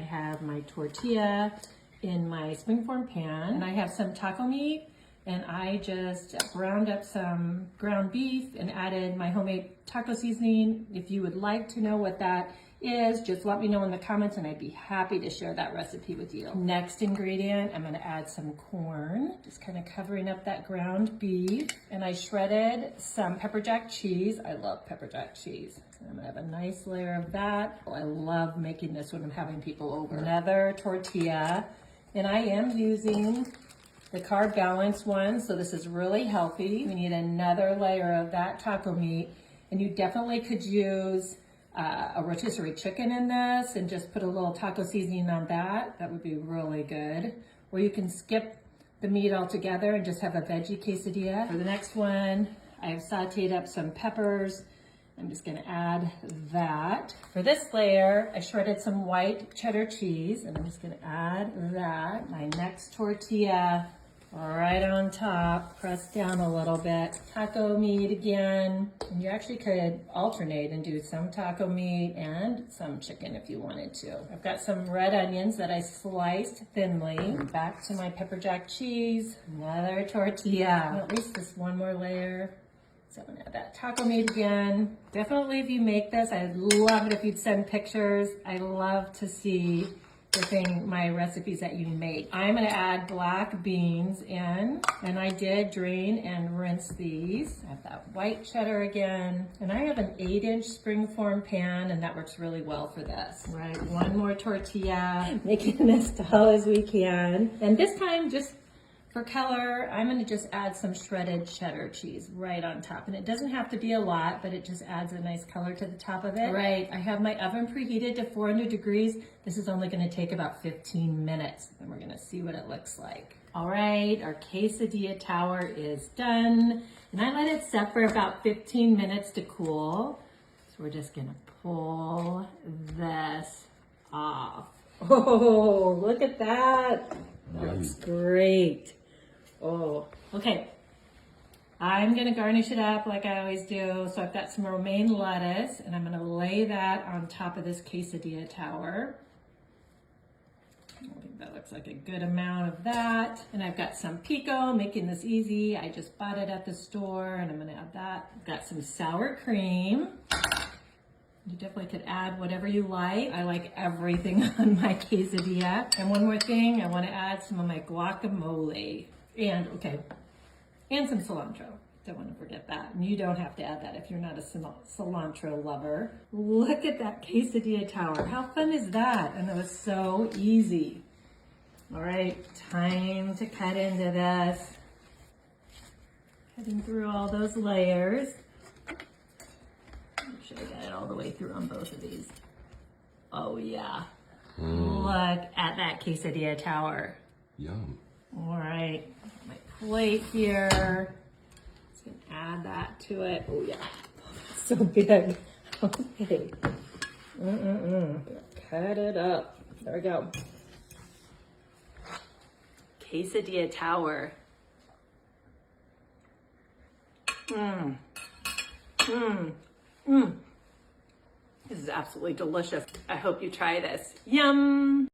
have my tortilla in my springform pan, and I have some taco meat, and I just browned up some ground beef and added my homemade taco seasoning. If you would like to know what that is, just let me know in the comments and I'd be happy to share that recipe with you. Next ingredient, I'm gonna add some corn, just kind of covering up that ground beef. And I shredded some pepper jack cheese. I love pepper jack cheese. So I'm gonna have a nice layer of that. I love making this when I'm having people over. Another tortilla, and I am using the carb balance one, so this is really healthy. We need another layer of that taco meat, and you definitely could use a rotisserie chicken in this and just put a little taco seasoning on that. That would be really good. Or you can skip the meat altogether and just have a veggie quesadilla. For the next one, I've sauteed up some peppers. I'm just gonna add that. For this layer, I shredded some white cheddar cheese, and I'm just gonna add that. My next tortilla, right on top, press down a little bit. Taco meat again. And you actually could alternate and do some taco meat and some chicken if you wanted to. I've got some red onions that I sliced thinly. Back to my pepper jack cheese. Another tortilla. At least just one more layer. So I'm gonna add that taco meat again. Definitely if you make this, I'd love it if you'd send pictures. I love to see my recipes that you make. I'm gonna add black beans in, and I did drain and rinse these. I have that white cheddar again, and I have an 8-inch springform pan, and that works really well for this. Right, one more tortilla, making this tall as we can. And this time, just for color, I'm gonna just add some shredded cheddar cheese right on top. And it doesn't have to be a lot, but it just adds a nice color to the top of it. Right, I have my oven preheated to 400 degrees. This is only gonna take about 15 minutes, and we're gonna see what it looks like. All right, our quesadilla tower is done. And I let it set for about 15 minutes to cool. So we're just gonna pull this off. Oh, look at that. That looks great. Oh, okay. I'm gonna garnish it up like I always do. So I've got some romaine lettuce, and I'm gonna lay that on top of this quesadilla tower. I think that looks like a good amount of that. And I've got some pico, making this easy. I just bought it at the store, and I'm gonna add that. I've got some sour cream. You definitely could add whatever you like. I like everything on my quesadilla. And one more thing, I want to add some of my guacamole. And some cilantro. Don't want to forget that. And you don't have to add that if you're not a cilantro lover. Look at that quesadilla tower. How fun is that? And it was so easy. All right, time to cut into this. Cutting through all those layers. Make sure I got it all the way through on both of these. Oh yeah. Look at that quesadilla tower. Yum. All right, my plate here. Just gonna add that to it. Oh yeah, so big. Okay. Cut it up. There we go. Quesadilla tower. This is absolutely delicious. I hope you try this. Yum.